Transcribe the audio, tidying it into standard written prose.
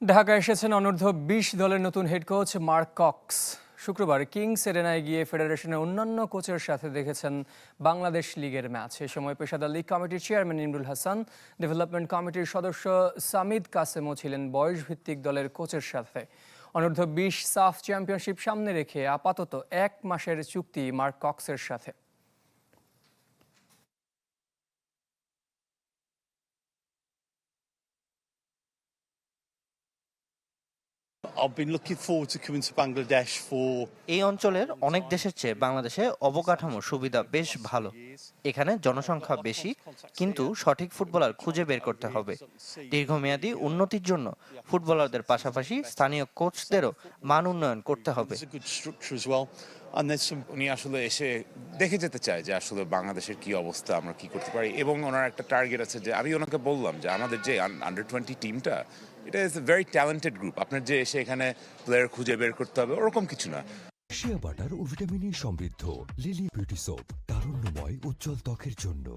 ঢাকা এসেছেন অনূর্ধ্ব-20 দলের নতুন হেড কোচ মার্ক কক্স। শুক্রবার কিংস এরেনায় গিয়ে ফেডারেশনের অন্যান্য কোচের সাথে দেখেছেন বাংলাদেশ লিগের ম্যাচ। এ সময় পেশাদার লিগ কমিটির চেয়ারম্যান ইমরুল হাসান, ডেভেলপমেন্ট কমিটির সদস্য সামিদ কাসেমও ছিলেন বয়সভিত্তিক দলের কোচের সাথে। অনূর্ধ্ব-20 সাফ চ্যাম্পিয়নশিপ সামনে রেখে আপাতত 1 মাসের চুক্তি মার্ক কক্সের সাথে। I've been looking forward to coming to Bangladesh for এই অঞ্চলের অনেক দেশের চেয়ে বাংলাদেশে অবকাঠামো সুবিধা বেশ ভালো। এখানে জনসংখ্যা বেশি, কিন্তু সঠিক ফুটবলার খুঁজে বের করতে হবে। দীর্ঘমেয়াদী উন্নতির জন্য ফুটবলারদের পাশাপাশি স্থানীয় কোচদেরও মান উন্নয়ন করতে হবে। There's a good structure as well. And there's some উনি আসলে এসে দেখে যেতে চায় যে আসলে বাংলাদেশের কি অবস্থা, আমরা কি করতে পারি, এবং ওনার একটা টার্গেট আছে যে আমি ওনাকে বললাম যে আমাদের যে আন্ডার-20 টিমটা, এটা is a very talented group. আপনার যে এসে এখানে প্লেয়ার খুঁজে বের করতে হবে ওরকম কিছু না। শিয়া বাটার ও ভিটামিন ই সমৃদ্ধ লিলি বিউটি সোপ, তারুণ্যময় উজ্জ্বল ত্বকের জন্য।